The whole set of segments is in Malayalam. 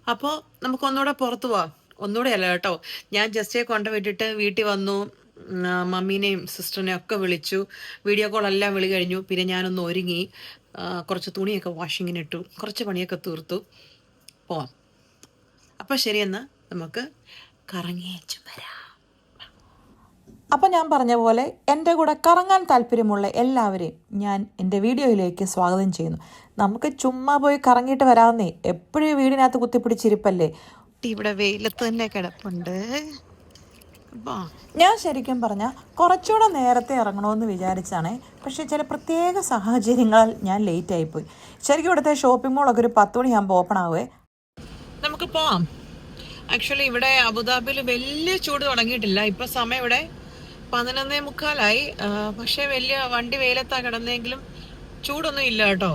അപ്പോൾ നമുക്കൊന്നുകൂടെ പുറത്തു പോവാം. ഒന്നുകൂടെ അല്ല കേട്ടോ, ഞാൻ ജസ്റ്റ് കൊണ്ടുവിട്ടിട്ട് വീട്ടിൽ വന്നു. മമ്മീനെയും സിസ്റ്ററിനെയും ഒക്കെ വിളിച്ചു. വീഡിയോ കോളെല്ലാം വിളി കഴിഞ്ഞു. പിന്നെ ഞാനൊന്ന് ഒരുങ്ങി, കുറച്ച് തുണിയൊക്കെ വാഷിങ്ങിനിട്ടു, കുറച്ച് പണിയൊക്കെ തീർത്തു. പോവാം. അപ്പം ശരിയെന്നാൽ നമുക്ക് കറങ്ങിയേച്ചു വരാം. അപ്പം ഞാൻ പറഞ്ഞ പോലെ എൻ്റെ കൂടെ കറങ്ങാൻ താല്പര്യമുള്ള എല്ലാവരെയും ഞാൻ എൻ്റെ വീഡിയോയിലേക്ക് സ്വാഗതം ചെയ്യുന്നു. നമുക്ക് ചുമ്മാ പോയി കറങ്ങിയിട്ട് വരാമെന്നേ. എപ്പോഴും വീടിനകത്ത് കുത്തിപ്പിടിച്ചിരിപ്പല്ലേ. ഇവിടെ വെയിലത്ത് തന്നെ കിടപ്പുണ്ട്. ഞാൻ ശരിക്കും പറഞ്ഞാൽ കുറച്ചുകൂടെ നേരത്തെ ഇറങ്ങണമെന്ന് വിചാരിച്ചാണേ, പക്ഷേ ചില പ്രത്യേക സാഹചര്യങ്ങളാൽ ഞാൻ ലേറ്റ് ആയിപ്പോയി. ശരിക്കും ഇവിടുത്തെ ഷോപ്പിംഗ് മോളൊക്കെ ഒരു 10 മണിയാകുമ്പോൾ ഓപ്പൺ ആവുമേ. നമുക്ക് പോവാം. ആക്ച്വലി ഇവിടെ അബുദാബിയിൽ വലിയ ചൂട് തുടങ്ങിയിട്ടില്ല. ഇപ്പം സമയം ഇവിടെ 11:45. പക്ഷേ വലിയ വണ്ടി വെയിലത്താ കിടന്നെങ്കിലും ചൂടൊന്നും ഇല്ല കേട്ടോ.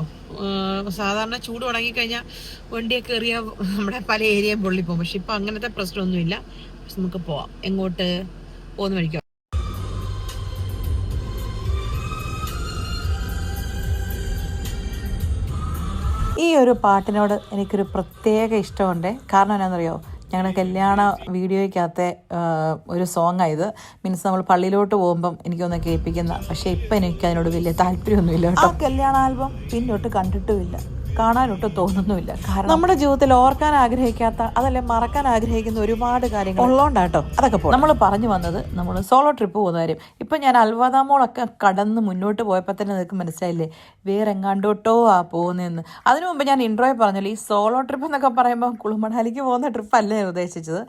സാധാരണ ചൂട് തുടങ്ങിക്കഴിഞ്ഞാൽ വണ്ടിയൊക്കെ എറിയാൽ നമ്മുടെ പല ഏരിയയും പൊള്ളിപ്പോകും. പക്ഷെ ഇപ്പം അങ്ങനത്തെ പ്രശ്നമൊന്നുമില്ല. പക്ഷെ നമുക്ക് പോവാം. എങ്ങോട്ട് പോകുന്ന വഴിക്കോ? ഈ ഒരു പാട്ടിനോട് എനിക്കൊരു പ്രത്യേക ഇഷ്ടമുണ്ട്. കാരണം എന്നാണെന്നറിയോ, ഞങ്ങളുടെ കല്യാണ വീഡിയോയ്ക്കകത്തെ ഒരു സോങ്ങായത്. മീൻസ് നമ്മൾ പള്ളിയിലോട്ട് പോകുമ്പം എനിക്കൊന്ന് കേൾപ്പിക്കുന്ന. പക്ഷേ ഇപ്പം എനിക്ക് അതിനോട് വലിയ താല്പര്യമൊന്നുമില്ല കേട്ടോ. ആ കല്യാണ ആൽബം പിന്നോട്ട് കണ്ടിട്ടുമില്ല, കാണാനൊട്ടും തോന്നുന്നുമില്ല. കാരണം നമ്മുടെ ജീവിതത്തിൽ ഓർക്കാൻ ആഗ്രഹിക്കാത്ത, അതല്ലേ മറക്കാൻ ആഗ്രഹിക്കുന്ന ഒരുപാട് കാര്യങ്ങൾ ഉള്ളതുകൊണ്ടാട്ടോ അതൊക്കെ പോകും. നമ്മൾ പറഞ്ഞു വന്നത് നമ്മൾ സോളോ ട്രിപ്പ് പോകുന്ന കാര്യം. ഇപ്പം ഞാൻ അൽവാദാമോളൊക്കെ കടന്ന് മുന്നോട്ട് പോയപ്പോൾ തന്നെ നിങ്ങൾക്ക് മനസ്സിലായില്ലേ വേറെ എങ്ങാണ്ടോട്ടോ പോകുന്നതെന്ന്. അതിനു മുമ്പ് ഞാൻ ഇൻട്രോയിൽ പറഞ്ഞല്ലോ, ഈ സോളോ ട്രിപ്പ് എന്നൊക്കെ പറയുമ്പോൾ കുളുമണാലിക്ക് പോകുന്ന ട്രിപ്പല്ലേ ഉദ്ദേശിച്ചത്.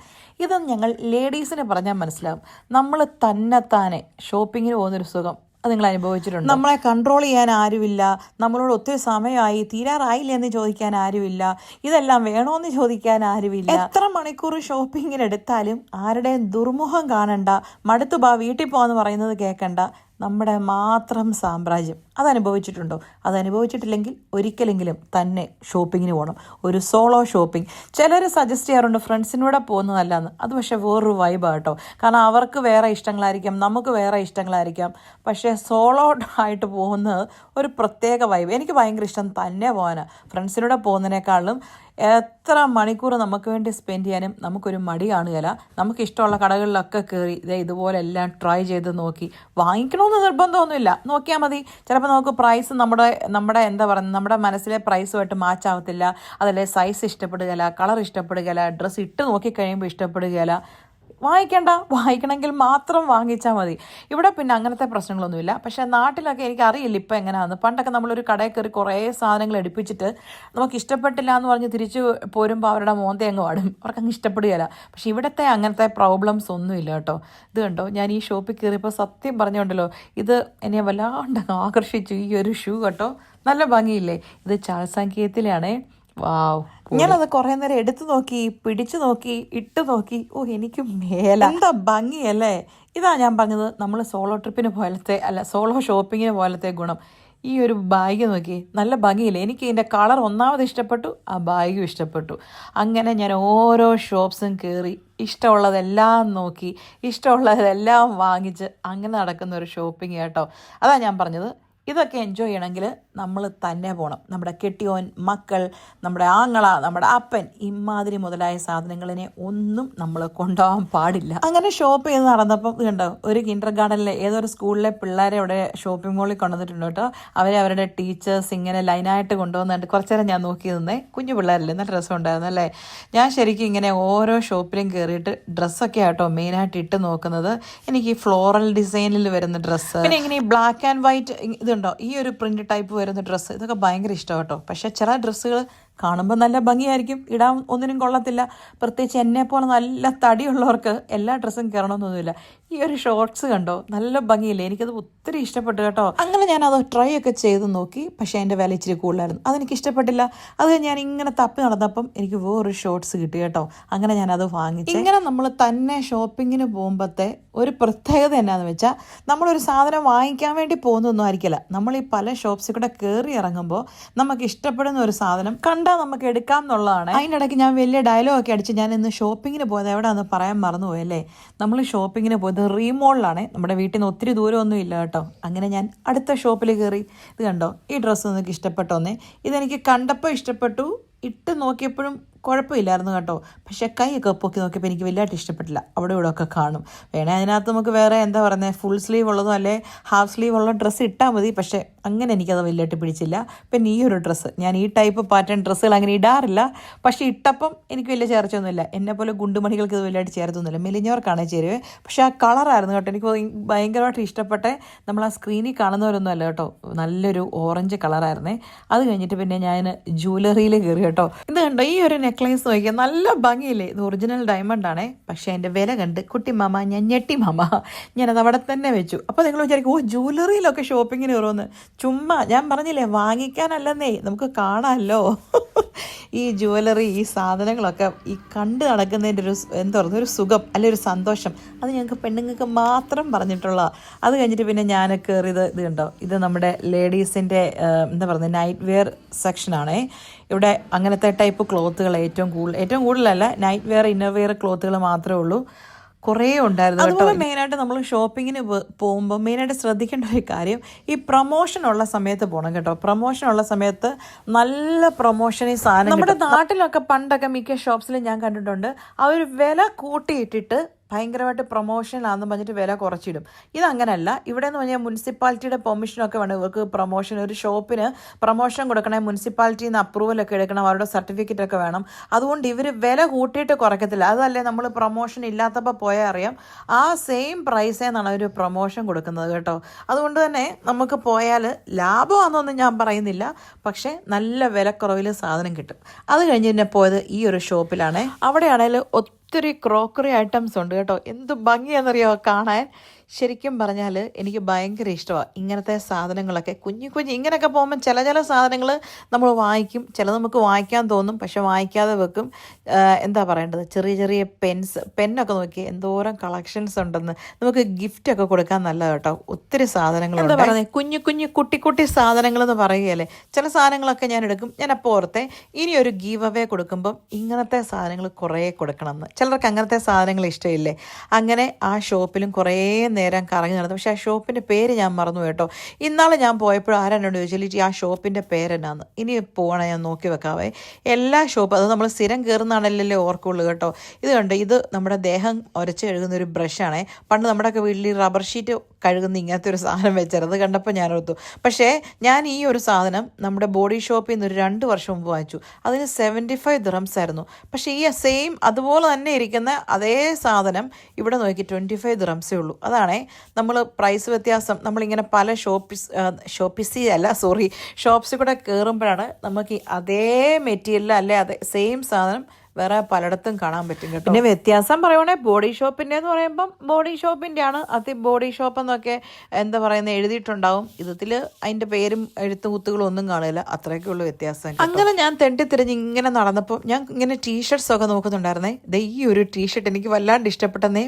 ഇതൊന്നും ഞങ്ങൾ ലേഡീസിന് പറഞ്ഞാൽ മനസ്സിലാവും. നമ്മൾ തന്നെത്താനെ ഷോപ്പിങ്ങിന് പോകുന്നൊരു സുഖം അത് നിങ്ങൾ അനുഭവിച്ചിട്ടുണ്ട്. നമ്മളെ കൺട്രോൾ ചെയ്യാൻ ആരുമില്ല, നമ്മളോട് ഒത്തിരി സമയമായി തീരാറായില്ല എന്ന് ചോദിക്കാൻ ആരുമില്ല, ഇതെല്ലാം വേണോന്ന് ചോദിക്കാൻ ആരുമില്ല. എത്ര മണിക്കൂർ ഷോപ്പിങ്ങിനെടുത്താലും ആരുടെയും ദുർമുഖം കാണണ്ട, മടുത്തു ബാ വീട്ടിൽ പോകാന്ന് പറയുന്നത് കേൾക്കണ്ട, നമ്മുടെ മാത്രം സാമ്രാജ്യം. അതനുഭവിച്ചിട്ടുണ്ടോ? അതനുഭവിച്ചിട്ടില്ലെങ്കിൽ ഒരിക്കലെങ്കിലും തന്നെ ഷോപ്പിങ്ങിന് പോകണം, ഒരു സോളോ ഷോപ്പിംഗ്. ചിലർ സജസ്റ്റ് ചെയ്യാറുണ്ട് ഫ്രണ്ട്സിനൂടെ പോകുന്നതല്ലാന്ന്. അത് പക്ഷേ വേറൊരു വൈബാണ് കേട്ടോ. കാരണം അവർക്ക് വേറെ ഇഷ്ടങ്ങളായിരിക്കാം, നമുക്ക് വേറെ ഇഷ്ടങ്ങളായിരിക്കാം. പക്ഷേ സോളോ ആയിട്ട് പോകുന്നത് ഒരു പ്രത്യേക വൈബ്. എനിക്ക് ഭയങ്കര ഇഷ്ടം തന്നെ പോകാനാണ്. ഫ്രണ്ട്സിനൂടെ പോകുന്നതിനേക്കാളും എത്ര മണിക്കൂർ നമുക്ക് വേണ്ടി സ്പെൻഡ് ചെയ്യാനും നമുക്കൊരു മടി കാണുകയില്ല. നമുക്കിഷ്ടമുള്ള കടകളിലൊക്കെ കയറി ഇതുപോലെ എല്ലാം ട്രൈ ചെയ്ത് നോക്കി. വാങ്ങിക്കണമെന്ന് നിർബന്ധമൊന്നുമില്ല, നോക്കിയാൽ മതി. ചിലപ്പോൾ നമുക്ക് പ്രൈസ് നമ്മുടെ എന്താ പറയുക, നമ്മുടെ മനസ്സിലെ പ്രൈസുമായിട്ട് മാച്ച് ആവത്തില്ല. അതല്ലേ സൈസ് ഇഷ്ടപ്പെടുകയില്ല, കളർ ഇഷ്ടപ്പെടുകയില്ല, ഡ്രസ്സ് ഇട്ട് നോക്കിക്കഴിയുമ്പോൾ ഇഷ്ടപ്പെടുകയില്ല. വാങ്ങിക്കണമെങ്കിൽ മാത്രം വാങ്ങിച്ചാൽ മതി. ഇവിടെ പിന്നെ അങ്ങനത്തെ പ്രശ്നങ്ങളൊന്നുമില്ല. പക്ഷേ നാട്ടിലൊക്കെ എനിക്കറിയില്ല ഇപ്പം എങ്ങനെയാണെന്ന്. പണ്ടൊക്കെ നമ്മളൊരു കടയിൽ കയറി കുറേ സാധനങ്ങൾ എടുപ്പിച്ചിട്ട് നമുക്ക് ഇഷ്ടപ്പെട്ടില്ല എന്ന് പറഞ്ഞ് തിരിച്ച് പോരുമ്പോൾ അവരുടെ മോന്തെ അങ്ങ് പാടും, അവർക്കങ്ങ് ഇഷ്ടപ്പെടുകയില്ല. പക്ഷേ ഇവിടുത്തെ അങ്ങനത്തെ പ്രോബ്ലംസ് ഒന്നുമില്ല കേട്ടോ. ഇത് കണ്ടോ, ഞാൻ ഈ ഷോപ്പിൽ കയറിയപ്പോൾ സത്യം പറഞ്ഞുകൊണ്ടല്ലോ, ഇത് എന്നെ വല്ലാണ്ട് ആകർഷിച്ചു. ഈ ഒരു ഷൂ കേട്ടോ, നല്ല ഭംഗിയില്ലേ. ഇത് ചാൾസാങ്കിയത്തിലാണേ. വാവ്, ഞാനത് കുറേ നേരം എടുത്തു നോക്കി, പിടിച്ചു നോക്കി, ഇട്ട് നോക്കി. എനിക്ക് മേല, എന്താ ഭംഗിയല്ലേ. ഇതാ ഞാൻ പറഞ്ഞത്, നമ്മൾ സോളോ ട്രിപ്പിന് പോലത്തെ അല്ല, സോളോ ഷോപ്പിങ്ങിന് പോലത്തെ ഗുണം. ഈ ഒരു ബാഗ് നോക്കി, നല്ല ഭംഗിയില്ലേ. എനിക്ക് ഇതിൻ്റെ കളർ ഒന്നാമത് ഇഷ്ടപ്പെട്ടു, ആ ബാഗും ഇഷ്ടപ്പെട്ടു. അങ്ങനെ ഞാൻ ഓരോ ഷോപ്സും കയറി ഇഷ്ടമുള്ളതെല്ലാം നോക്കി, ഇഷ്ടമുള്ളതെല്ലാം വാങ്ങിച്ച് അങ്ങനെ നടക്കുന്ന ഒരു ഷോപ്പിംഗ് കേട്ടോ. അതാ ഞാൻ പറഞ്ഞത്, ഇതൊക്കെ എൻജോയ് ചെയ്യണമെങ്കിൽ നമ്മൾ തന്നെ പോകണം. നമ്മുടെ കെട്ടിയോൻ, മക്കൾ, നമ്മുടെ ആങ്ങള, നമ്മുടെ അപ്പൻ, ഇമാതിരി മുതലായ സാധനങ്ങളിനെ ഒന്നും നമ്മൾ കൊണ്ടുപോകാൻ പാടില്ല. അങ്ങനെ ഷോപ്പ് ചെയ്ത് നടന്നപ്പം കണ്ടോ, ഒരു കിൻഡർ ഗാർഡനിലെ ഏതൊരു സ്കൂളിലെ പിള്ളേരെ അവിടെ ഷോപ്പിംഗ് മോളിൽ കൊണ്ടുവന്നിട്ടുണ്ട് കേട്ടോ. അവരുടെ ടീച്ചേഴ്സ് ഇങ്ങനെ ലൈനായിട്ട് കൊണ്ടുവന്നിട്ട് കുറച്ച് നേരം ഞാൻ നോക്കി നിന്നേ. കുഞ്ഞു പിള്ളേരല്ലേ, നല്ല രസമുണ്ടായിരുന്നു അല്ലേ. ഞാൻ ശരിക്കും ഇങ്ങനെ ഓരോ ഷോപ്പിലും കയറിയിട്ട് ഡ്രസ്സൊക്കെ ആട്ടോ മെയിനായിട്ട് ഇട്ട് നോക്കുന്നത്. എനിക്ക് ഈ ഫ്ലോറൽ ഡിസൈനിൽ വരുന്ന ഡ്രസ്സ്, പിന്നെ ഇങ്ങനെ ഈ ബ്ലാക്ക് ആൻഡ് വൈറ്റ് ഇതുണ്ടോ, ഈ ഒരു പ്രിന്റ് ടൈപ്പ് വരുന്ന ഡ്രസ്സ്, ഇതൊക്കെ ഭയങ്കര ഇഷ്ടം കേട്ടോ. പക്ഷേ ചില ഡ്രസ്സുകൾ കാണുമ്പോൾ നല്ല ഭംഗിയായിരിക്കും, ഇടാൻ ഒന്നിനും കൊള്ളത്തില്ല. പ്രത്യേകിച്ച് എന്നെപ്പോലെ നല്ല തടിയുള്ളവർക്ക് എല്ലാ ഡ്രസ്സും കയറണമെന്നൊന്നുമില്ല. ഈ ഒരു ഷോർട്സ് കണ്ടോ, നല്ല ഭംഗിയില്ലേ. എനിക്കത് ഒത്തിരി ഇഷ്ടപ്പെട്ടു കേട്ടോ. അങ്ങനെ ഞാനത് ട്രൈ ഒക്കെ ചെയ്ത് നോക്കി. പക്ഷേ എൻ്റെ വില ഇച്ചിരി കൂടുതലായിരുന്നു, അതെനിക്ക് ഇഷ്ടപ്പെട്ടില്ല. അത് ഞാൻ ഇങ്ങനെ തപ്പി നടന്നപ്പം എനിക്ക് വേറൊരു ഷോർട്സ് കിട്ടി കേട്ടോ. അങ്ങനെ ഞാനത് വാങ്ങിച്ചു. ഇങ്ങനെ നമ്മൾ തന്നെ ഷോപ്പിങ്ങിന് പോകുമ്പോഴത്തെ ഒരു പ്രത്യേകത എന്നാന്ന് വെച്ചാൽ, നമ്മളൊരു സാധനം വാങ്ങിക്കാൻ വേണ്ടി പോകുന്നതൊന്നും ആയിരിക്കില്ല. നമ്മൾ ഈ പല ഷോപ്സിൽ കൂടെ കയറി ഇറങ്ങുമ്പോൾ നമുക്ക് ഇഷ്ടപ്പെടുന്ന ഒരു സാധനം കണ്ടാൽ നമുക്ക് എടുക്കാം എന്നുള്ളതാണ്. അതിനിടയ്ക്ക് ഞാൻ വലിയ ഡയലോഗൊക്കെ അടിച്ച് ഞാൻ ഇന്ന് ഷോപ്പിങ്ങിന് പോയത് എവിടെയാണെന്ന് പറയാൻ മറന്നുപോയല്ലേ. നമ്മൾ ഷോപ്പിങ്ങിന് പോയത് റീമോളിലാണ്. നമ്മുടെ വീട്ടിൽ നിന്ന് ഒത്തിരി ദൂരമൊന്നും ഇല്ല കേട്ടോ. അങ്ങനെ ഞാൻ അടുത്ത ഷോപ്പിൽ കയറി. ഇത് കണ്ടോ, ഈ ഡ്രസ്സ് നിങ്ങൾക്ക് ഇഷ്ടപ്പെട്ടോന്നേ. ഇതെനിക്ക് കണ്ടപ്പോൾ ഇഷ്ടപ്പെട്ടു, ഇട്ട് നോക്കിയപ്പോഴും കുഴപ്പമില്ലായിരുന്നു കേട്ടോ. പക്ഷേ കൈയൊക്കെ പൊക്കി നോക്കിയപ്പോൾ എനിക്ക് വലിയതായിട്ട് ഇഷ്ടപ്പെട്ടില്ല. അവിടെ ഇവിടെ ഒക്കെ കാണും. വേണേൽ അതിനകത്ത് നമുക്ക് വേറെ എന്താ പറയുന്നത്, ഫുൾ സ്ലീവ് ഉള്ളതും അല്ലെ ഹാഫ് സ്ലീവ് ഉള്ള ഡ്രസ്സ് ഇട്ടാൽ മതി. പക്ഷേ അങ്ങനെ എനിക്കത് വലിയതായിട്ട് പിടിച്ചില്ല. പിന്നെ ഈ ഒരു ഡ്രസ്സ്, ഞാൻ ഈ ടൈപ്പ് പാറ്റേൺ ഡ്രസ്സുകൾ അങ്ങനെ ഇടാറില്ല. പക്ഷേ ഇട്ടപ്പം എനിക്ക് വലിയ ചേർച്ചയൊന്നുമില്ല. എന്നെപ്പോലെ ഗുണ്ടുമണികൾക്ക് ഇത് വലിയതായിട്ട് ചേർത്തൊന്നുമില്ല. മെലിഞ്ഞവർക്കാണ് ചേരുവേ. പക്ഷേ ആ കളറായിരുന്നു കേട്ടോ എനിക്ക് ഭയങ്കരമായിട്ട് ഇഷ്ടപ്പെട്ടെ. നമ്മൾ ആ സ്ക്രീനിൽ കാണുന്നവരൊന്നും അല്ല കേട്ടോ, നല്ലൊരു ഓറഞ്ച് കളറായിരുന്നേ. അത് കഴിഞ്ഞിട്ട് പിന്നെ ഞാൻ ജ്വല്ലറിയിൽ കയറി കേട്ടോ. ഇത് കണ്ടോ, ഈ ഒരു നെക്ലേസ് നോക്കിയാൽ നല്ല ഭംഗിയില്ലേ. ഇത് ഒറിജിനൽ ഡയമണ്ട് ആണേ. പക്ഷേ എൻ്റെ വില കണ്ട് കുട്ടി മാമ ഞാൻ ഞെട്ടി മാമ. ഞാനത് അവിടെ തന്നെ വെച്ചു. അപ്പോൾ നിങ്ങൾ വിചാരിക്കും, ഓ ജ്വല്ലറിയിലൊക്കെ ഷോപ്പിങ്ങിന് കയറുമെന്ന്. ചുമ്മാ ഞാൻ പറഞ്ഞില്ലേ, വാങ്ങിക്കാനല്ലെന്നേ, നമുക്ക് കാണാമല്ലോ. ഈ ജ്വല്ലറി, ഈ സാധനങ്ങളൊക്കെ ഈ കണ്ട് നടക്കുന്നതിൻ്റെ ഒരു എന്താ പറയുക, ഒരു സുഖം അല്ലെ ഒരു സന്തോഷം, അത് ഞങ്ങൾക്ക് പെണ്ണുങ്ങൾക്ക് മാത്രം പറഞ്ഞിട്ടുള്ള. അത് കഴിഞ്ഞിട്ട് പിന്നെ ഞാൻ കയറിയത് ഇത് കണ്ടോ, ഇത് നമ്മുടെ ലേഡീസിൻ്റെ എന്താ പറയുന്നത് നൈറ്റ് വെയർ സെക്ഷനാണേ. ഇവിടെ അങ്ങനത്തെ ടൈപ്പ് ക്ലോത്തുകൾ ഏറ്റവും കൂടുതലല്ല, നൈറ്റ് വെയർ ഇന്നർ വെയർ ക്ലോത്തുകൾ മാത്രമേ ഉള്ളൂ. കുറേ ഉണ്ടായിരുന്നു. അതുപോലെ മെയിനായിട്ട് നമ്മൾ ഷോപ്പിങ്ങിന് പോകുമ്പോൾ മെയിനായിട്ട് ശ്രദ്ധിക്കേണ്ട ഒരു കാര്യം, ഈ പ്രൊമോഷനുള്ള സമയത്ത് പോകണം കേട്ടോ. പ്രൊമോഷനുള്ള സമയത്ത് നല്ല പ്രൊമോഷനിൽ സാധനം. നമ്മുടെ നാട്ടിലൊക്കെ പണ്ടൊക്കെ മിക്ക ഷോപ്സിലും ഞാൻ കണ്ടിട്ടുണ്ട്, അവർ വില കൂട്ടിയിട്ടിട്ട് ഭയങ്കരമായിട്ട് പ്രൊമോഷനാണെന്ന് പറഞ്ഞിട്ട് വില കുറച്ചിടും. ഇതങ്ങനല്ല. ഇവിടെ എന്ന് പറഞ്ഞാൽ മുനിസിപ്പാലിറ്റിയുടെ പെർമിഷനൊക്കെ വേണം ഇവർക്ക് പ്രൊമോഷൻ. ഒരു ഷോപ്പിന് പ്രൊമോഷൻ കൊടുക്കണേ മുനിസിപ്പാലിറ്റിയിൽ നിന്ന് അപ്രൂവലൊക്കെ എടുക്കണം, അവരുടെ സർട്ടിഫിക്കറ്റൊക്കെ വേണം. അതുകൊണ്ട് ഇവർ വില കൂട്ടിയിട്ട് കുറയ്ക്കത്തില്ല. അതല്ലേ നമ്മൾ പ്രൊമോഷൻ ഇല്ലാത്തപ്പോൾ പോയാൽ അറിയാം, ആ സെയിം പ്രൈസേന്നാണ് അവർ പ്രൊമോഷൻ കൊടുക്കുന്നത് കേട്ടോ. അതുകൊണ്ട് തന്നെ നമുക്ക് പോയാൽ ലാഭമാണെന്നൊന്നും ഞാൻ പറയുന്നില്ല, പക്ഷേ നല്ല വിലക്കുറവിൽ സാധനം കിട്ടും. അത് കഴിഞ്ഞ് പിന്നെ പോയത് ഈ ഒരു ഷോപ്പിലാണ്. അവിടെയാണെങ്കിൽ ഒത്തിരി ക്രോക്കറി ഐറ്റംസ് ഉണ്ട് കേട്ടോ. എന്ത് ഭംഗിയാണെന്നറിയോ കാണാൻ. ശരിക്കും പറഞ്ഞാൽ എനിക്ക് ഭയങ്കര ഇഷ്ടമാണ് ഇങ്ങനത്തെ സാധനങ്ങളൊക്കെ. കുഞ്ഞു ഇങ്ങനെയൊക്കെ പോകുമ്പോൾ ചില സാധനങ്ങൾ നമ്മൾ വാങ്ങിക്കും, ചില നമുക്ക് വാങ്ങിക്കാൻ തോന്നും, പക്ഷെ വാങ്ങിക്കാതെ വെക്കും. എന്താ പറയേണ്ടത്, ചെറിയ പെന്നൊക്കെ നോക്കി എന്തോരം കളക്ഷൻസ് ഉണ്ടെന്ന്. നമുക്ക് ഗിഫ്റ്റൊക്കെ കൊടുക്കാൻ നല്ലത് കേട്ടോ. ഒത്തിരി സാധനങ്ങൾ എന്താ പറയുന്നത്, കുഞ്ഞു കുട്ടി സാധനങ്ങൾ എന്ന് പറയുകയല്ലേ. ചില സാധനങ്ങളൊക്കെ ഞാൻ എടുക്കും. ഞാൻ അപ്പോൾ ഓർത്തെ ഇനി ഒരു ഗീവ് അവേ കൊടുക്കുമ്പം ഇങ്ങനത്തെ സാധനങ്ങൾ കുറേ കൊടുക്കണം എന്ന്. ചിലർക്ക് അങ്ങനത്തെ സാധനങ്ങൾ ഇഷ്ടമില്ലേ. അങ്ങനെ ആ ഷോപ്പിലും കുറേ നേരം കറങ്ങി നടന്നു. പക്ഷേ ആ ഷോപ്പിൻ്റെ പേര് ഞാൻ മറന്നു കേട്ടോ. ഇന്നാൾ ഞാൻ പോയപ്പോഴും ആരെന്നോട് ചോദിച്ചാൽ ആ ഷോപ്പിൻ്റെ പേരെന്നാന്ന്. ഇനി പോകണം, ഞാൻ നോക്കി വെക്കാവേ. എല്ലാ ഷോപ്പും, അത് നമ്മൾ സ്ഥിരം കയറുന്നതാണല്ലേ ഓർക്കുള്ളൂ കേട്ടോ. ഇത് കണ്ട്, ഇത് നമ്മുടെ ദേഹം ഉരച്ച് കഴുകുന്ന ഒരു ബ്രഷാണേ. പണ്ട് നമ്മുടെയൊക്കെ വീട്ടിൽ റബ്ബർ ഷീറ്റ് കഴുകുന്ന ഇങ്ങനത്തെ ഒരു സാധനം വെച്ചത് കണ്ടപ്പോൾ ഞാൻ ഓർത്തു. പക്ഷേ ഞാൻ ഈ ഒരു സാധനം നമ്മുടെ ബോഡി ഷോപ്പിൽ നിന്ന് ഒരു 2 വർഷം മുമ്പ് വാങ്ങിച്ചു. അതിന് 75 dirhams ആയിരുന്നു. പക്ഷേ ഈ സെയിം അതുപോലെ തന്നെ ഇരിക്കുന്ന അതേ സാധനം ഇവിടെ നോക്കി 25 dirhams ഉള്ളൂ. അതാണേ നമ്മൾ പ്രൈസ് വ്യത്യാസം. നമ്മളിങ്ങനെ പല ഷോപ്സിൽ കൂടെ കയറുമ്പോഴാണ് നമുക്ക് അതേ മെറ്റീരിയൽ അല്ലെ അതേ സെയിം സാധനം വേറെ പലയിടത്തും കാണാൻ പറ്റും കേട്ടോ. പിന്നെ വ്യത്യാസം പറയുവാണെങ്കിൽ ബോഡി ഷോപ്പിൻ്റെ എന്ന് പറയുമ്പം ബോഡി ഷോപ്പിൻ്റെ ആണ്. അത് ബോഡി ഷോപ്പ് എന്നൊക്കെ എന്താ പറയുന്നത് എഴുതിയിട്ടുണ്ടാവും. ഇതിൽ അതിൻ്റെ പേരും എഴുത്തുകുത്തുകളും ഒന്നും കാണില്ല. അത്രയൊക്കെ ഉള്ളൂ വ്യത്യാസം. അങ്ങനെ ഞാൻ തെണ്ടിത്തിരിഞ്ഞ് ഇങ്ങനെ നടന്നപ്പോൾ ഞാൻ ഇങ്ങനെ ടീഷർട്സ് ഒക്കെ നോക്കുന്നുണ്ടായിരുന്നേ. ഈ ഒരു ടീഷർട്ട് എനിക്ക് വല്ലാണ്ട് ഇഷ്ടപ്പെട്ടെന്നേ.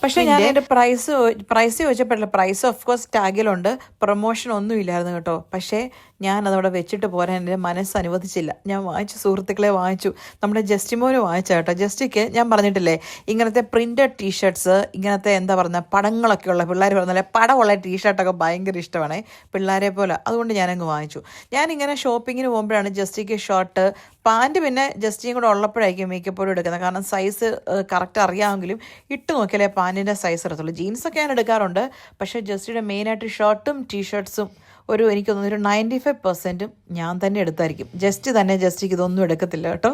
പക്ഷേ ഞാൻ എൻ്റെ പ്രൈസ് ചോദിച്ചപ്പോഴല്ല, പ്രൈസ് ഓഫ് കോഴ്സ് ടാഗിലുണ്ട്, പ്രൊമോഷൻ ഒന്നും ഇല്ലായിരുന്നു കേട്ടോ. പക്ഷേ ഞാനതവിടെ വെച്ചിട്ട് പോരാൻ എൻ്റെ മനസ്സ് അനുവദിച്ചില്ല. ഞാൻ വാങ്ങിച്ചു, സുഹൃത്തുക്കളെ വാങ്ങിച്ചു. നമ്മുടെ ജസ്റ്റിമോന് വാങ്ങിച്ച കേട്ടോ. ജസ്റ്റിക്ക് ഞാൻ പറഞ്ഞിട്ടില്ലേ, ഇങ്ങനത്തെ പ്രിന്റഡ് ടീഷർട്ട്സ്, ഇങ്ങനത്തെ എന്താ പറയുക പടങ്ങളൊക്കെ ഉള്ള പിള്ളേർ പറഞ്ഞാലേ പടമുള്ള ടീഷർട്ടൊക്കെ ഭയങ്കര ഇഷ്ടമാണ് പിള്ളേരെ പോലെ. അതുകൊണ്ട് ഞാനങ്ങ് വാങ്ങിച്ചു. ഞാനിങ്ങനെ ഷോപ്പിങ്ങിന് പോകുമ്പോഴാണ് ജസ്റ്റിക്ക് ഷർട്ട്, പാൻറ്റ് പിന്നെ ജസ്റ്റിയും കൂടെ ഉള്ളപ്പോഴായിരിക്കും മേക്കപ്പോഴും എടുക്കുന്നത്. കാരണം സൈസ് കറക്റ്റ് അറിയാമെങ്കിലും ഇട്ട് നോക്കിയാലേ പാൻറ്റിൻ്റെ സൈസ് എടുത്തുള്ളൂ. ജീൻസൊക്കെ ഞാൻ എടുക്കാറുണ്ട്. പക്ഷേ ജസ്റ്റിയുടെ മെയിനായിട്ട് ഷർട്ടും ടീഷർട്ട്സും എനിക്ക് തോന്നുന്നു ഒരു 95% ഞാൻ തന്നെ എടുത്തായിരിക്കും. ജസ്റ്റിക്ക് ഇതൊന്നും എടുക്കത്തില്ല കേട്ടോ.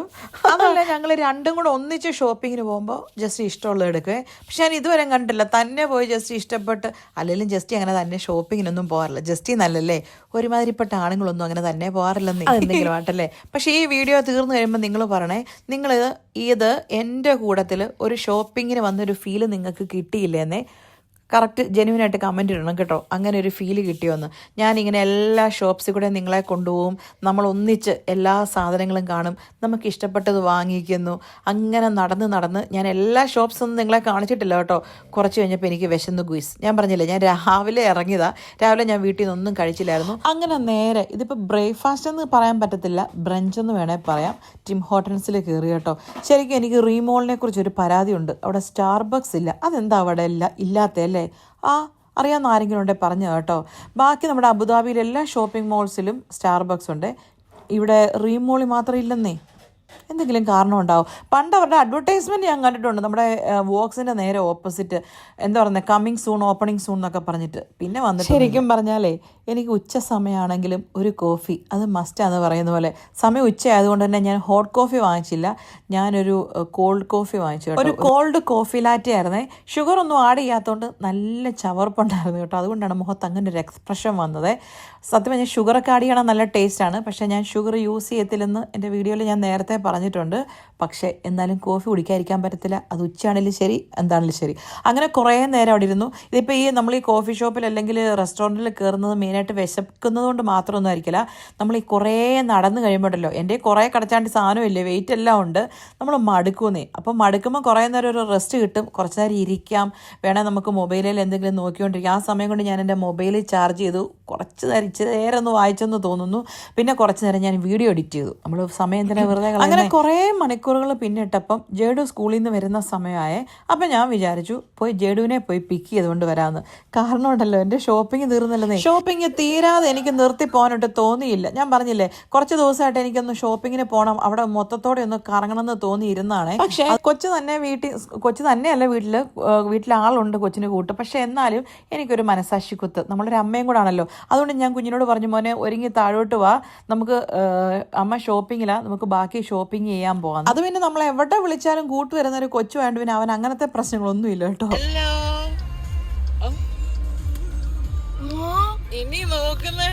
അതല്ല, ഞങ്ങൾ രണ്ടും കൂടെ ഒന്നിച്ച് ഷോപ്പിങ്ങിന് പോകുമ്പോൾ ജസ്റ്റ് ഇഷ്ടമുള്ളത് എടുക്കുവേ. പക്ഷെ ഞാൻ ഇതുവരെ കണ്ടില്ല തന്നെ പോയി ജസ്റ്റ് ഇഷ്ടപ്പെട്ട്. അല്ലെങ്കിലും ജസ്റ്റ് അങ്ങനെ തന്നെ ഷോപ്പിങ്ങിനൊന്നും പോകാറില്ല. ജസ്റ്റ് നല്ലല്ലേ, ഒരുമാതിരിപ്പെട്ട ആണുങ്ങളൊന്നും അങ്ങനെ തന്നെ പോകാറില്ലെന്ന് എന്തെങ്കിലും ആട്ടല്ലേ. പക്ഷേ ഈ വീഡിയോ തീർന്നു കഴിയുമ്പോൾ നിങ്ങൾ പറയണേ, ഇത് എൻ്റെ കൂട്ടത്തിൽ ഒരു ഷോപ്പിങ്ങിന് വന്നൊരു ഫീല് നിങ്ങൾക്ക് കിട്ടിയില്ലേന്നേ. കറക്റ്റ് ജെന്യുവനായിട്ട് കമൻറ്റ് ഇടണം കേട്ടോ, അങ്ങനെ ഒരു ഫീല് കിട്ടിയോന്ന്. ഞാനിങ്ങനെ എല്ലാ ഷോപ്സിൽ കൂടെ നിങ്ങളെ കൊണ്ടുപോകും. നമ്മൾ ഒന്നിച്ച് എല്ലാ സാധനങ്ങളും കാണും, നമുക്ക് ഇഷ്ടപ്പെട്ടത് വാങ്ങിക്കുന്നു. അങ്ങനെ നടന്ന് ഞാൻ എല്ലാ ഷോപ്സൊന്നും നിങ്ങളെ കാണിച്ചിട്ടില്ല കേട്ടോ. കുറച്ച് കഴിഞ്ഞപ്പോൾ എനിക്ക് വിശന്ന് ഗുയിസ്. ഞാൻ പറഞ്ഞില്ലേ, ഞാൻ രാവിലെ ഇറങ്ങിയതാണ്. രാവിലെ ഞാൻ വീട്ടിൽ നിന്നൊന്നും കഴിച്ചില്ലായിരുന്നു. അങ്ങനെ നേരെ ഇതിപ്പോൾ ബ്രേക്ക്ഫാസ്റ്റ് എന്ന് പറയാൻ പറ്റത്തില്ല, ബ്രഞ്ച് എന്ന് വേണേൽ പറയാം, ടിം ഹോട്ടൽസിൽ കയറി കേട്ടോ. ശരിക്കും എനിക്ക് റീമോളിനെ കുറിച്ചൊരു പരാതിയുണ്ട്. അവിടെ സ്റ്റാർബക്സ് ഇല്ല. അതെന്താ അവിടെ ഇല്ലാത്തല്ലേ? അറിയാവുന്ന ആരെങ്കിലും ഉണ്ടെ പറഞ്ഞു കേട്ടോ. ബാക്കി നമ്മുടെ അബുദാബിയിലെ എല്ലാ ഷോപ്പിംഗ് മോൾസിലും സ്റ്റാർബക്സ് ഉണ്ട്. ഇവിടെ റീമോളിൽ മാത്രം ഇല്ലെന്നേ. എന്തെങ്കിലും കാരണം ഉണ്ടാവും. പണ്ട് അവരുടെ അഡ്വർടൈസ്മെൻറ്റ് ഞാൻ കണ്ടിട്ടുണ്ട്, നമ്മുടെ വോക്സിൻ്റെ നേരെ ഓപ്പോസിറ്റ് എന്താ പറയുന്നത്, കമ്മിങ് സൂൺ, ഓപ്പണിംഗ് സൂൺ എന്നൊക്കെ പറഞ്ഞിട്ട്. പിന്നെ വന്നിട്ട് ശരിക്കും പറഞ്ഞാലേ എനിക്ക് ഉച്ച സമയമാണെങ്കിലും ഒരു കോഫി അത് മസ്റ്റാന്ന് പറയുന്ന പോലെ. സമയം ഉച്ചയായതുകൊണ്ട് തന്നെ ഞാൻ ഹോട്ട് കോഫി വാങ്ങിച്ചില്ല, ഞാനൊരു കോൾഡ് കോഫി വാങ്ങിച്ചു കേട്ടോ. ഒരു കോൾഡ് കോഫി ലാറ്റെ ആയിരുന്നേ. ഷുഗർ ഒന്നും ആഡ് ചെയ്യാത്തതുകൊണ്ട് നല്ല ചവർപ്പുണ്ടായിരുന്നു കേട്ടോ. അതുകൊണ്ടാണ് മുഖത്ത് അങ്ങനെ ഒരു എക്സ്പ്രഷൻ വന്നത്. സത്യം പറഞ്ഞാൽ ഷുഗറൊക്കെ ആഡ് ചെയ്യണം, നല്ല ടേസ്റ്റാണ്. പക്ഷേ ഞാൻ ഷുഗർ യൂസ് ചെയ്യത്തില്ലെന്ന് എൻ്റെ വീഡിയോയിൽ ഞാൻ നേരത്തെ പറഞ്ഞിട്ടുണ്ട്. പക്ഷേ എന്നാലും കോഫി കുടിക്കാതിരിക്കാൻ പറ്റത്തില്ല, അത് ഉച്ചയാണെങ്കിലും ശരി എന്താണെങ്കിലും ശരി. അങ്ങനെ കുറേ നേരം അവിടെ ഇരുന്നു. ഇതിപ്പോൾ നമ്മൾ ഈ കോഫി ഷോപ്പിൽ അല്ലെങ്കിൽ റെസ്റ്റോറൻറ്റിൽ കയറുന്നത് മെയിനായിട്ട് വിശക്കുന്നത് കൊണ്ട് മാത്രമൊന്നും ആയിരിക്കില്ല. നമ്മൾ ഈ കുറേ നടന്ന് കഴിയുമ്പോഴല്ലോ, എൻ്റെ കുറേ കടച്ചാണ്ടി സാധനമില്ലേ, വെയിറ്റ് എല്ലാം ഉണ്ട്, നമ്മൾ മടുക്കുന്നേ. അപ്പം മടുക്കുമ്പോൾ കുറേ നേരം ഒരു റെസ്റ്റ് കിട്ടും, കുറച്ച് നേരം ഇരിക്കാം, വേണേൽ നമുക്ക് മൊബൈലിൽ എന്തെങ്കിലും നോക്കിക്കൊണ്ടിരിക്കാം. ആ സമയം കൊണ്ട് ഞാൻ എൻ്റെ മൊബൈൽ ചാർജ് ചെയ്തു, കുറച്ച് നേരം ഇച്ചിരി നേരം ഒന്ന് വായിച്ചെന്ന് തോന്നുന്നു. പിന്നെ കുറച്ച് നേരം ഞാൻ വീഡിയോ എഡിറ്റ് ചെയ്തു. നമ്മൾ സമയം തന്നെ വെറുതെ അങ്ങനെ കുറേ മണിക്കൂറുകൾ പിന്നിട്ടപ്പം ജേഡു സ്കൂളിൽ നിന്ന് വരുന്ന സമയമായേ. അപ്പം ഞാൻ വിചാരിച്ചു പോയി ജേഡുവിനെ പോയി പിക്ക് ചെയ്തുകൊണ്ട് വരാമെന്ന്. കാരണം ഉണ്ടല്ലോ, എൻ്റെ ഷോപ്പിംഗ് തീർന്നില്ലെന്നേ. ഷോപ്പിംഗ് തീരാതെ എനിക്ക് നിർത്തി പോകാനായിട്ട് തോന്നിയില്ല. ഞാൻ പറഞ്ഞില്ലേ, കുറച്ച് ദിവസമായിട്ട് എനിക്കൊന്ന് ഷോപ്പിങ്ങിന് പോകണം, അവിടെ മൊത്തത്തോടെ ഒന്ന് കറങ്ങണമെന്ന് തോന്നിയിരുന്നതാണ്. പക്ഷേ കൊച്ചു തന്നെയല്ല വീട്ടിൽ ആളുണ്ട് കൊച്ചിന് കൂട്ട്. പക്ഷെ എന്നാലും എനിക്കൊരു മനസാക്ഷിക്കുത്ത്, നമ്മളൊരു അമ്മയും കൂടെ ആണല്ലോ. അതുകൊണ്ട് ഞാൻ കുഞ്ഞിനോട് പറഞ്ഞു, മോനെ ഒരുങ്ങി താഴോട്ട് വാ, നമുക്ക് അമ്മ ഷോപ്പിങ്ങിലാണ്, നമുക്ക് ബാക്കി ഷോപ്പിംഗ് ചെയ്യാൻ പോകാം. അത് പിന്നെ നമ്മൾ എവിടെ വിളിച്ചാലും കൂട്ടു വരുന്ന ഒരു കൊച്ചു വേണ്ട, പിന്നെ അവൻ അങ്ങനത്തെ പ്രശ്നങ്ങളൊന്നും ഇല്ല കേട്ടോ. ഇനി നോക്കുന്നേ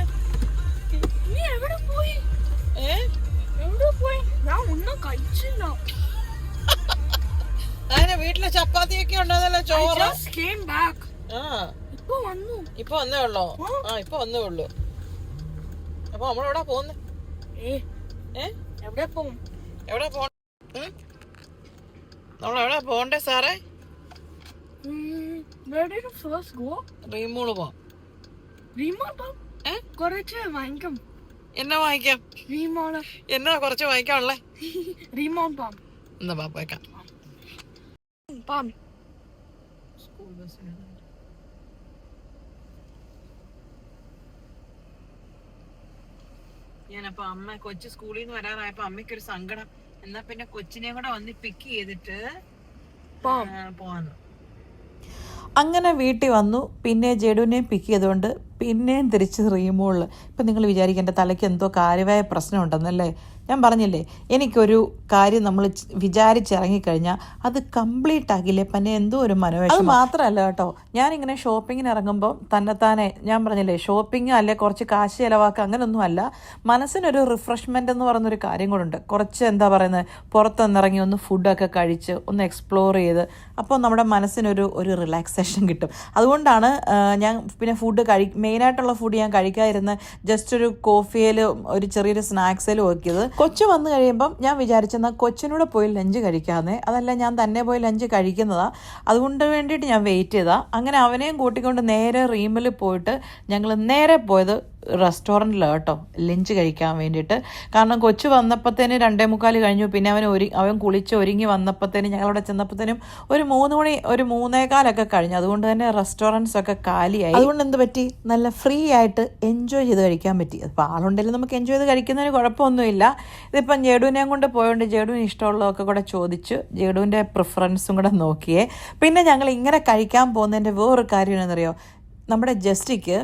അതിന് വീട്ടിലെ ചപ്പാത്തിയൊക്കെ ഉണ്ടായിരുന്നല്ലോ, ചോറ്. ഇപ്പൊ വന്നേ ഉള്ളോ? ഇപ്പൊ വന്നേ ഉള്ളു. അപ്പൊ നമ്മളെവിടാ പോകുന്നേ? എവിടെ നമ്മളെവിടാ പോണ്ടേ സാറേ? റീമോള് പോവാം. എന്നാ വാങ്ങിക്കാം? എന്നാ കുറച്ച് വാങ്ങിക്കാനുള്ളേ? എന്നാ പാപ്പേക്കാം. സ്കൂൾ ബസ്സിന് ഞാനപ്പോ അമ്മ കൊച്ചു സ്കൂളിൽ നിന്ന് വരാറായപ്പോ അമ്മയ്ക്കൊരു സങ്കടം. എന്നാ പിന്നെ കൊച്ചിനെ കൂടെ വന്ന് പിക്ക് ചെയ്തിട്ട് പോവാന്ന്. അങ്ങനെ വീട്ടിൽ വന്നു. പിന്നെ ജഡുവിനെ പിക്ക് ചെയ്തുകൊണ്ട് പിന്നെയും തിരിച്ച് റീമോളിൽ. ഇപ്പം നിങ്ങൾ വിചാരിക്കും എൻ്റെ തലയ്ക്ക് എന്തോ കാര്യമായ പ്രശ്നമുണ്ടെന്നല്ലേ. ഞാൻ പറഞ്ഞില്ലേ, എനിക്കൊരു കാര്യം നമ്മൾ വിചാരിച്ചിറങ്ങിക്കഴിഞ്ഞാൽ അത് കംപ്ലീറ്റ് ആകില്ലേ, പിന്നെ എന്തോ ഒരു മനോവേദന. അത് മാത്രമല്ല കേട്ടോ, ഞാനിങ്ങനെ ഷോപ്പിങ്ങിന് ഇറങ്ങുമ്പോൾ തന്നെത്താനെ, ഞാൻ പറഞ്ഞില്ലേ, ഷോപ്പിംഗ് അല്ലെ കുറച്ച് കാശ് ചിലവാക്കുക അങ്ങനെയൊന്നും അല്ല, മനസ്സിനൊരു റിഫ്രഷ്മെൻ്റ് എന്ന് പറയുന്നൊരു കാര്യം കൂടുണ്ട്. കുറച്ച് എന്താ പറയുന്നത്, പുറത്തൊന്നിറങ്ങി ഒന്ന് ഫുഡൊക്കെ കഴിച്ച് ഒന്ന് എക്സ്പ്ലോർ ചെയ്ത്, അപ്പോൾ നമ്മുടെ മനസ്സിനൊരു റിലാക്സേഷൻ കിട്ടും. അതുകൊണ്ടാണ് ഞാൻ പിന്നെ ഫുഡ് മെയിനായിട്ടുള്ള ഫുഡ് ഞാൻ കഴിക്കാതിരുന്ന ജസ്റ്റ് ഒരു കോഫിയിലും ഒരു ചെറിയൊരു സ്നാക്സിലും നോക്കിയത്. കൊച്ചു വന്നു കഴിയുമ്പം ഞാൻ വിചാരിച്ചെന്നാൽ കൊച്ചിനൂടെ പോയി ലഞ്ച് കഴിക്കാമെന്നേ. അതല്ല, ഞാൻ തന്നെ പോയി ലഞ്ച് കഴിക്കുന്നതാണ്. അതുകൊണ്ട് വേണ്ടിയിട്ട് ഞാൻ വെയിറ്റ് ചെയ്താൽ. അങ്ങനെ അവനെയും കൂട്ടിക്കൊണ്ട് നേരെ റീമിൽ പോയിട്ട് ഞങ്ങൾ നേരെ പോയത് റെസ്റ്റോറൻറ്റിലാണ് കേട്ടോ, ലഞ്ച് കഴിക്കാൻ വേണ്ടിയിട്ട്. കാരണം കൊച്ചു വന്നപ്പോഴത്തേന് 2:45 കഴിഞ്ഞു. പിന്നെ അവൻ കുളിച്ച് ഒരുങ്ങി വന്നപ്പോഴത്തേന്, ഞങ്ങളവിടെ ചെന്നപ്പോഴത്തേനും ഒരു 3 മണി, ഒരു 3:15 കഴിഞ്ഞു. അതുകൊണ്ട് തന്നെ റെസ്റ്റോറൻറ്റ്സ് ഒക്കെ കാലിയായി. അതുകൊണ്ട് എന്ത് പറ്റി, നല്ല ഫ്രീ ആയിട്ട് എൻജോയ് ചെയ്ത് കഴിക്കാൻ പറ്റി. അപ്പോൾ ആളുണ്ടെങ്കിലും നമുക്ക് എൻജോയ് ചെയ്ത് കഴിക്കുന്നതിന് കുഴപ്പമൊന്നുമില്ല. ഇതിപ്പം ജേഡുവിനെയും കൊണ്ട് പോയതുകൊണ്ട് ജേഡുവിന് ഇഷ്ടമുള്ളതൊക്കെ കൂടെ ചോദിച്ചു, ജേഡുവിൻ്റെ പ്രിഫറൻസും കൂടെ നോക്കിയേ. പിന്നെ ഞങ്ങൾ ഇങ്ങനെ കഴിക്കാൻ പോകുന്നതിൻ്റെ വേറൊരു കാര്യം എന്നറിയോ, നമ്മുടെ ജസ്റ്റിക്ക്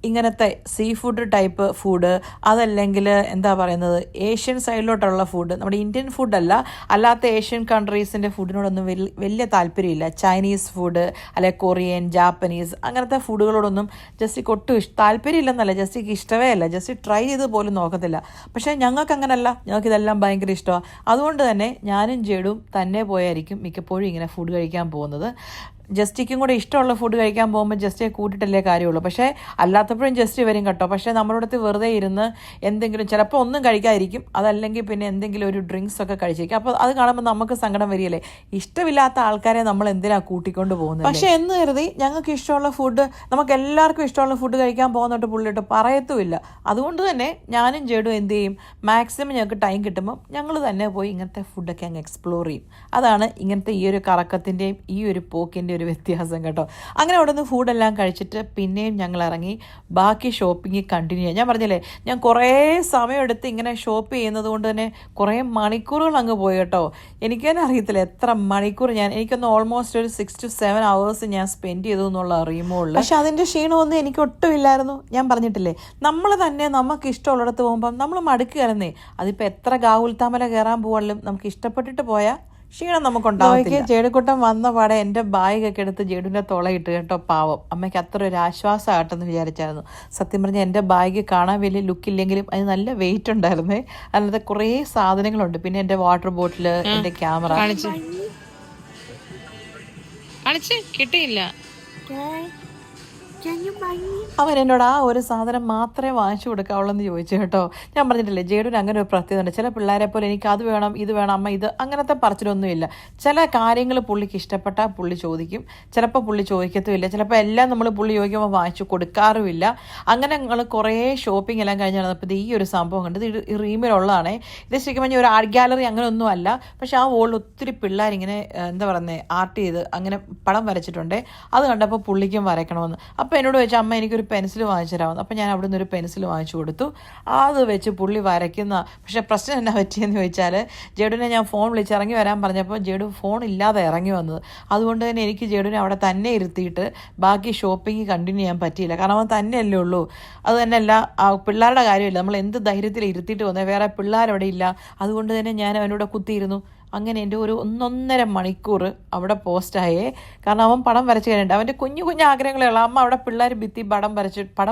ഇങ്ങനത്തെ സീ ഫുഡ് ടൈപ്പ് ഫുഡ്, അതല്ലെങ്കിൽ എന്താ പറയുന്നത് ഏഷ്യൻ സൈഡിലോട്ടുള്ള ഫുഡ്, നമ്മുടെ ഇന്ത്യൻ ഫുഡല്ല, അല്ലാത്ത ഏഷ്യൻ കൺട്രീസിൻ്റെ ഫുഡിനോടൊന്നും വലിയ താല്പര്യമില്ല. ചൈനീസ് ഫുഡ് അല്ലെ കൊറിയൻ, ജാപ്പനീസ് അങ്ങനത്തെ ഫുഡുകളോടൊന്നും ജസ്റ്റിക്ക് ഒട്ടും താല്പര്യമില്ലെന്നല്ല, ജസ്റ്റിക്ക് ഇഷ്ടമേ അല്ല, ജസ്റ്റ് ട്രൈ ചെയ്ത് പോലും നോക്കത്തില്ല. പക്ഷേ ഞങ്ങൾക്ക് അങ്ങനല്ല, ഞങ്ങൾക്കിതെല്ലാം ഭയങ്കര ഇഷ്ടമാണ്. അതുകൊണ്ട് തന്നെ ഞാനും ജേഡും തന്നെ പോയായിരിക്കും മിക്കപ്പോഴും ഇങ്ങനെ ഫുഡ് കഴിക്കാൻ പോകുന്നത്. ജസ്റ്റിക്കും കൂടെ ഇഷ്ടമുള്ള ഫുഡ് കഴിക്കാൻ പോകുമ്പോൾ ജസ്റ്റിയെ കൂട്ടിയിട്ടല്ലേ കാര്യമുള്ളൂ. പക്ഷേ അല്ലാത്തപ്പോഴും ജസ്റ്റ് വരും കേട്ടോ. പക്ഷേ നമ്മളോടത്ത് വെറുതെ ഇരുന്ന് എന്തെങ്കിലും ചിലപ്പോൾ ഒന്നും കഴിക്കാതിരിക്കും, അതല്ലെങ്കിൽ പിന്നെ എന്തെങ്കിലും ഒരു ഡ്രിങ്ക്സ് ഒക്കെ കഴിച്ചിരിക്കും. അപ്പോൾ അത് കാണുമ്പോൾ നമുക്ക് സങ്കടം വരികയല്ലേ. ഇഷ്ടമില്ലാത്ത ആൾക്കാരെ നമ്മൾ എന്തിനാണ് കൂട്ടിക്കൊണ്ട് പോകുന്നത്? പക്ഷേ എന്ന് കരുതി ഞങ്ങൾക്ക് ഇഷ്ടമുള്ള ഫുഡ്, നമുക്ക് എല്ലാവർക്കും ഇഷ്ടമുള്ള ഫുഡ് കഴിക്കാൻ പോകുന്നിട്ട് പുള്ളിയിട്ട് പറയത്തുമില്ല. അതുകൊണ്ട് തന്നെ ഞാനും ജേഡും എന്ത് ചെയ്യും, മാക്സിമം ഞങ്ങൾക്ക് ടൈം കിട്ടുമ്പോൾ ഞങ്ങൾ തന്നെ പോയി ഇങ്ങനത്തെ ഫുഡൊക്കെ അങ്ങ് എക്സ്പ്ലോർ ചെയ്യും. അതാണ് ഇങ്ങനത്തെ ഈ ഒരു കറക്കത്തിൻ്റെയും ഈ ഒരു പോക്കിൻ്റെ ഒരു വ്യത്യാസം കേട്ടോ. അങ്ങനെ അവിടെ നിന്ന് ഫുഡെല്ലാം കഴിച്ചിട്ട് പിന്നെയും ഞങ്ങൾ ഇറങ്ങി ബാക്കി ഷോപ്പിംഗ് കണ്ടിന്യൂ ചെയ്യാം. ഞാൻ പറഞ്ഞില്ലേ ഞാൻ കുറേ സമയമെടുത്ത് ഇങ്ങനെ ഷോപ്പ് ചെയ്യുന്നത് കൊണ്ട് തന്നെ കുറേ മണിക്കൂറുകൾ അങ്ങ് പോയി കേട്ടോ. എനിക്ക് തന്നെ അറിയത്തില്ല എത്ര മണിക്കൂർ എനിക്കൊന്ന് ഓൾമോസ്റ്റ് ഒരു 6 to 7 hours ഞാൻ സ്പെൻഡ് ചെയ്തു എന്നുള്ള അറിയുമ്പോൾ. പക്ഷെ അതിൻ്റെ ക്ഷീണമൊന്നും എനിക്ക് ഒട്ടുമില്ലായിരുന്നു. ഞാൻ പറഞ്ഞിട്ടില്ലേ നമ്മൾ തന്നെ നമുക്ക് ഇഷ്ടമുള്ളിടത്ത് പോകുമ്പം നമ്മൾ മടുക്കുകയായിരുന്നേ. അതിപ്പോൾ എത്ര ഗാവുൽത്താമല കയറാൻ പോവാണെങ്കിലും നമുക്ക് ഇഷ്ടപ്പെട്ടിട്ട് പോയാൽ ക്ഷീണം നമുക്കുണ്ടാവും. ജേടുക്കുട്ടൻ വന്ന പാടെ എൻ്റെ ബാഗൊക്കെ എടുത്ത് ജേടുവിൻ്റെ തുളയിട്ട് കേട്ടോ. പാവം അമ്മയ്ക്ക് അത്ര ഒരു ആശ്വാസമായിട്ടെന്ന് വിചാരിച്ചായിരുന്നു. സത്യം പറഞ്ഞാൽ എൻ്റെ ബാഗ് കാണാൻ വലിയ ലുക്കില്ലെങ്കിലും അതിന് നല്ല വെയിറ്റ് ഉണ്ടായിരുന്നേ. അതിനകത്ത് കുറേ സാധനങ്ങളുണ്ട്. പിന്നെ എൻ്റെ വാട്ടർ ബോട്ടിൽ, എൻ്റെ ക്യാമറ കിട്ടിയില്ല. അവൻ എന്നോട് ആ ഒരു സാധനം മാത്രമേ വാങ്ങിച്ചു കൊടുക്കാവുള്ളൂ എന്ന് ചോദിച്ചു കേട്ടോ. ഞാൻ പറഞ്ഞിട്ടില്ലേ ജേഡുവിന് അങ്ങനെ ഒരു പ്രത്യേകത ഉണ്ട്. ചില പിള്ളേരെ പോലെ എനിക്ക് അത് വേണം ഇത് വേണം അമ്മ ഇത് അങ്ങനത്തെ പറച്ചിലൊന്നുമില്ല. ചില കാര്യങ്ങൾ പുള്ളിക്ക് ഇഷ്ടപ്പെട്ടാൽ പുള്ളി ചോദിക്കും, ചിലപ്പോൾ പുള്ളി ചോദിക്കത്തുമില്ല, ചിലപ്പോൾ എല്ലാം നമ്മൾ പുള്ളി ചോദിക്കുമ്പോൾ വാങ്ങിച്ചു കൊടുക്കാറുമില്ല. അങ്ങനെ ഞങ്ങൾ കുറേ ഷോപ്പിംഗ് എല്ലാം കഴിഞ്ഞ് നടന്നപ്പോൾ ഈ ഒരു സംഭവം കണ്ടത് ഈ റീമിലുള്ളതാണേ. ഇത് ശരിക്കും പറഞ്ഞാൽ ഒരു ആർട്ട് ഗാലറി അങ്ങനെ ഒന്നും അല്ല. പക്ഷെ ആ വോളിൽ ഒത്തിരി പിള്ളേരിങ്ങനെ എന്താ പറയുന്നത് ആർട്ട് ചെയ്ത് അങ്ങനെ പടം വരച്ചിട്ടുണ്ട്. അത് കണ്ടപ്പോൾ പുള്ളിക്കും വരയ്ക്കണമെന്ന്. അപ്പോൾ എന്നോട് ചോദിച്ചാൽ അമ്മ എനിക്കൊരു പെൻസിൽ വാങ്ങിച്ചു തരാമെന്ന്. അപ്പോൾ ഞാൻ അവിടെ നിന്ന് ഒരു പെൻസിൽ വാങ്ങിച്ചു കൊടുത്തു. അത് വെച്ച് പുള്ളി വരയ്ക്കുന്ന. പക്ഷേ പ്രശ്നം എന്നാ പറ്റിയെന്ന് ചോദിച്ചാൽ ജേഡുവിനെ ഞാൻ ഫോൺ വിളിച്ച് ഇറങ്ങി വരാൻ പറഞ്ഞപ്പോൾ ജേഡു ഫോൺ ഇല്ലാതെ ഇറങ്ങി വന്നത്. അതുകൊണ്ട് തന്നെ എനിക്ക് ജേഡുവിനെ അവിടെ തന്നെ ഇരുത്തിയിട്ട് ബാക്കി ഷോപ്പിംഗ് കണ്ടിന്യൂ ചെയ്യാൻ പറ്റിയില്ല. കാരണം അവൻ തന്നെയല്ലേ ഉള്ളൂ. അത് തന്നെയല്ല പിള്ളേരുടെ കാര്യമില്ല, നമ്മൾ എന്ത് ധൈര്യത്തിൽ ഇരുത്തിയിട്ട് വന്നേ, വേറെ പിള്ളേരവിടെ ഇല്ല. അതുകൊണ്ട് തന്നെ ഞാൻ അവനോട് കുത്തിയിരുന്നു. അങ്ങനെ എൻ്റെ ഒരു 1.5 മണിക്കൂർ അവിടെ പോസ്റ്റായേ. കാരണം അവൻ പടം വരച്ച് കഴിഞ്ഞിട്ട് അവൻ്റെ കുഞ്ഞു കുഞ്ഞു ആഗ്രഹങ്ങളുള്ള അമ്മ അവിടെ പിള്ളേർ ഭിത്തി പടം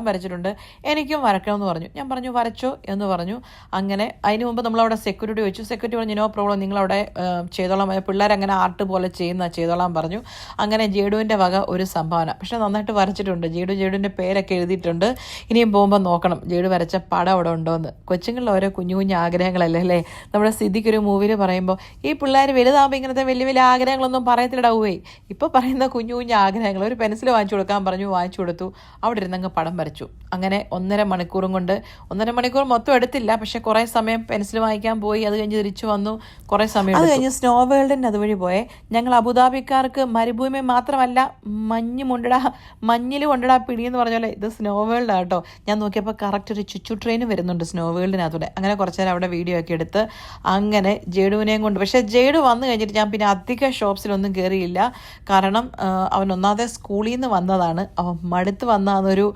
വരച്ചിട്ടുണ്ട്, എനിക്കും വരയ്ക്കണമെന്ന് പറഞ്ഞു. ഞാൻ പറഞ്ഞു വരച്ചോ എന്ന് പറഞ്ഞു. അങ്ങനെ അതിന് മുമ്പ് നമ്മളവിടെ സെക്യൂരിറ്റി വെച്ചു. സെക്യൂരിറ്റി പറഞ്ഞു നോ പ്രോബ്ലം നിങ്ങളവിടെ ചെയ്തോളാം, പിള്ളേരങ്ങനെ ആർട്ട് പോലെ ചെയ്തോളാം പറഞ്ഞു. അങ്ങനെ ജേഡുവിൻ്റെ വക ഒരു സംഭാവന. പക്ഷെ നന്നായിട്ട് വരച്ചിട്ടുണ്ട്. ജേഡുവിൻ്റെ പേരൊക്കെ എഴുതിയിട്ടുണ്ട്. ഇനിയും പോകുമ്പോൾ നോക്കണം ജേഡു വരച്ച പടം അവിടെ ഉണ്ടോ എന്ന്. കൊച്ചുങ്ങളിൽ ഓരോ കുഞ്ഞു കുഞ്ഞു ആഗ്രഹങ്ങളല്ലേ അല്ലേ. നമ്മുടെ സ്ഥിതിക്കൊരു മൂവിയിൽ പറയുമ്പോൾ ഈ പിള്ളേർ വലുതാകുമ്പോൾ ഇങ്ങനത്തെ വലിയ വലിയ ആഗ്രഹങ്ങളൊന്നും പറയത്തിലിടാവേ. ഇപ്പോൾ പറയുന്ന കുഞ്ഞു കുഞ്ഞു ആഗ്രഹങ്ങൾ. ഒരു പെൻസിൽ വാങ്ങിച്ചു കൊടുക്കാൻ പറഞ്ഞു, വാങ്ങിച്ചു കൊടുത്തു. അവിടെ ഇരുന്നങ്ങ് പടം വരച്ചു. അങ്ങനെ 1.5 മണിക്കൂറും കൊണ്ട് 1.5 മണിക്കൂർ മൊത്തം എടുത്തില്ല. പക്ഷെ കുറേ സമയം പെൻസിൽ വാങ്ങിക്കാൻ പോയി. അത് കഴിഞ്ഞ് തിരിച്ചു വന്നു. കുറേ സമയം അത് കഴിഞ്ഞ് സ്നോ വേൾഡിൻ്റെ അതുവഴി പോയേ. ഞങ്ങൾ അബുദാബിക്കാർക്ക് മരുഭൂമി മാത്രമല്ല മഞ്ഞിൽ കൊണ്ടിടാ പിടിയെന്ന് പറഞ്ഞാലേ ഇത് സ്നോ വേൾഡ് ആട്ടോ. ഞാൻ നോക്കിയപ്പോൾ കറക്റ്റ് ഒരു ചുച്ചു ട്രെയിൻ വരുന്നുണ്ട് സ്നോ വേൾഡിനകത്തൂടെ. അങ്ങനെ കുറച്ച് നേരം അവിടെ വീഡിയോ ഒക്കെ എടുത്ത് അങ്ങനെ ജേഡുവിനെയും കൊണ്ട്. പക്ഷേ ജേഡു വന്നു കഴിഞ്ഞിട്ട് ഞാൻ പിന്നെ അധിക ഷോപ്സിലൊന്നും കയറിയില്ല. കാരണം അവൻ ഒന്നാമതെ സ്കൂളിൽ നിന്ന് വന്നതാണ്. അവൻ മടുത്ത് വന്നതൊരു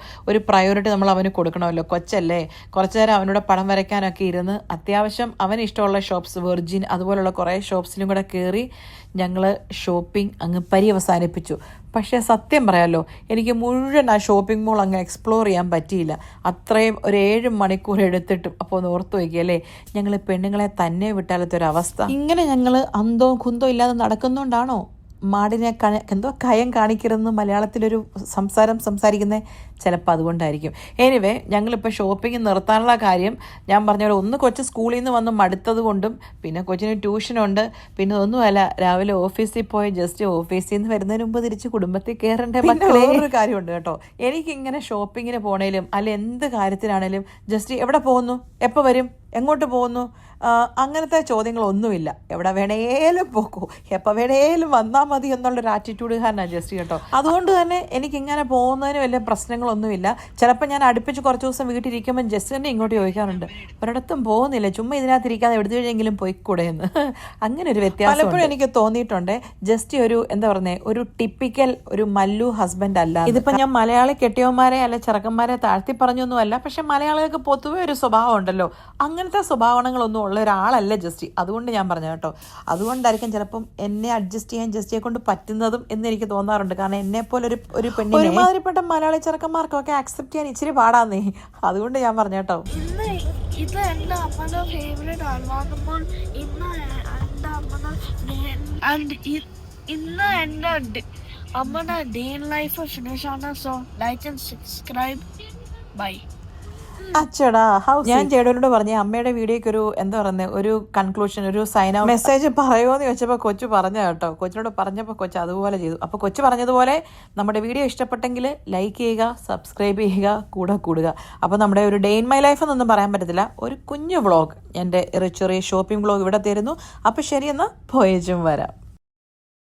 പ്രയോറിറ്റി നമ്മൾ അവന് കൊടുക്കണമല്ലോ. കൊച്ചല്ലേ, കുറച്ച് നേരം അവനോട് പടം വരയ്ക്കാനൊക്കെ ഇരുന്ന് അത്യാവശ്യം അവന് ഇഷ്ടമുള്ള ഷോപ്സ് വെർജിൻ അതുപോലുള്ള കുറേ ഷോപ്സിലും കൂടെ കയറി ഞങ്ങൾ ഷോപ്പിംഗ് അങ്ങ് പര്യവസാനിപ്പിച്ചു. പക്ഷേ സത്യം പറയാമല്ലോ എനിക്ക് മുഴുവൻ ആ ഷോപ്പിംഗ് മോൾ അങ്ങ് എക്സ്പ്ലോർ ചെയ്യാൻ പറ്റിയില്ല. അത്രയും ഒരു 7 മണിക്കൂർ എടുത്തിട്ടും. അപ്പോൾ ഒന്ന് ഓർത്ത് വയ്ക്കുകയല്ലേ ഞങ്ങൾ പെണ്ണുങ്ങളെ തന്നെ വിട്ടാലത്തൊരവസ്ഥ. ഇങ്ങനെ ഞങ്ങൾ അന്തോ കുന്തോ ഇല്ലാതെ നടക്കുന്നതുകൊണ്ടാണോ മാടിനെ എന്തോ കയം കാണിക്കരുതെന്ന് മലയാളത്തിലൊരു സംസാരിക്കുന്നത്? ചിലപ്പോൾ അതുകൊണ്ടായിരിക്കും. എനിവേ ഞങ്ങളിപ്പോൾ ഷോപ്പിംഗ് നിർത്താനുള്ള കാര്യം ഞാൻ പറഞ്ഞ പോലെ ഒന്ന് കൊച്ച് സ്കൂളിൽ നിന്ന് വന്ന് മടുത്തത് കൊണ്ടും പിന്നെ കൊച്ചിന് ട്യൂഷനുണ്ട്. പിന്നെ ഒന്നുമല്ല രാവിലെ ഓഫീസിൽ പോയി ജസ്റ്റ് ഓഫീസിൽ നിന്ന് വരുന്നതിന് മുമ്പ് തിരിച്ച് കുടുംബത്തിൽ കയറേണ്ട മക്കളെ. ഒരു കാര്യമുണ്ട് കേട്ടോ, എനിക്കിങ്ങനെ ഷോപ്പിങ്ങിന് പോണേലും അല്ല എന്ത് കാര്യത്തിനാണേലും ജസ്റ്റ് എവിടെ പോകുന്നു, എപ്പോൾ വരും, എങ്ങോട്ട് പോകുന്നു, അങ്ങനത്തെ ചോദ്യങ്ങളൊന്നുമില്ല. എവിടെ വേണേലും പോക്കൂ, എപ്പോൾ വേണേലും വന്നാൽ മതി എന്നുള്ളൊരു ആറ്റിറ്റ്യൂഡുകാരനാണ് ജസ്റ്റ് കേട്ടോ. അതുകൊണ്ട് തന്നെ എനിക്കിങ്ങനെ പോകുന്നതിന് വലിയ പ്രശ്നങ്ങളൊന്നുമില്ല. ചിലപ്പോൾ ഞാൻ അടുപ്പിച്ച് കുറച്ച് ദിവസം വീട്ടിലിരിക്കുമ്പോൾ ജസ്റ്റ് തന്നെ ഇങ്ങോട്ട് ചോദിക്കാറുണ്ട് ഒരിടത്തും പോകുന്നില്ല, ചുമ്മാ ഇതിനകത്തിരിക്കാതെ എടുത്തു കഴിഞ്ഞെങ്കിലും പോയിക്കൂടെ എന്ന്. അങ്ങനെ ഒരു വ്യത്യാസം പലപ്പോഴും എനിക്ക് തോന്നിയിട്ടുണ്ട്. ജസ്റ്റ് ഒരു എന്താ പറയുന്നത് ഒരു ടിപ്പിക്കൽ ഒരു മല്ലു ഹസ്ബൻഡ് അല്ല. ഇതിപ്പോൾ ഞാൻ മലയാളി കെട്ടിയവന്മാരെ അല്ല ചെറുക്കന്മാരെ താഴ്ത്തി പറഞ്ഞൊന്നുമല്ല. പക്ഷെ മലയാളികൾക്ക് പൊതുവെ ഒരു സ്വഭാവം ഉണ്ടല്ലോ, അങ്ങനത്തെ സ്വഭാവങ്ങളൊന്നും ഉള്ള ഒരാളല്ല ജസ്റ്റ്. അതുകൊണ്ട് ഞാൻ പറഞ്ഞു കേട്ടോ. അതുകൊണ്ടായിരിക്കും ചിലപ്പം എന്നെ അഡ്ജസ്റ്റ് ചെയ്യാൻ ജസ്റ്റിയെ കൊണ്ട് പറ്റുന്നതും എന്ന് എനിക്ക് തോന്നാറുണ്ട്. കാരണം എന്നെ പോലെ ഒരു പെണ്ണിനെ ഒരുമാതിരിപ്പെട്ട മലയാളി ചെറുക്കന്മാർക്കൊക്കെ ആക്സെപ്റ്റ് ചെയ്യാൻ ഇച്ചിരി പാടാന്നേ. അതുകൊണ്ട് ഞാൻ പറഞ്ഞു കേട്ടോ. ഇത് എൻ്റെ അമ്മയുടെ ഫേവറേറ്റ് ആൽബം. ഇന്ന് എൻ്റെ അമ്മയുടെ ഡേ ഇൻ ലൈഫ് ഫിനിഷ് ആണ്. So like and subscribe. Bye. അച്ചടാ ഞാൻ ജേഡുവിനോട് പറഞ്ഞ അമ്മയുടെ വീഡിയോയ്ക്ക് ഒരു എന്താ പറയുന്നത് ഒരു കൺക്ലൂഷൻ ഒരു സൈൻ ഔട്ട് മെസ്സേജ് പറയുമോയെന്ന് ചോദിച്ചപ്പോൾ കൊച്ചു പറഞ്ഞ കേട്ടോ. കൊച്ചിനോട് പറഞ്ഞപ്പോൾ കൊച്ചു അതുപോലെ ചെയ്തു. അപ്പോൾ കൊച്ചു പറഞ്ഞതുപോലെ നമ്മുടെ വീഡിയോ ഇഷ്ടപ്പെട്ടെങ്കിൽ ലൈക്ക് ചെയ്യുക, സബ്സ്ക്രൈബ് ചെയ്യുക, കൂടെ കൂടുക. അപ്പോൾ നമ്മുടെ ഒരു ഡേ ഇൻ മൈ ലൈഫ് എന്നൊന്നും പറയാൻ പറ്റത്തില്ല, ഒരു കുഞ്ഞു വ്ളോഗ് എൻ്റെ ചെറിയ ഷോപ്പിംഗ് വ്ളോഗ് ഇവിടെ തരുന്നു. അപ്പോൾ ശരി എന്നാൽ പോയേച്ചും വരാം.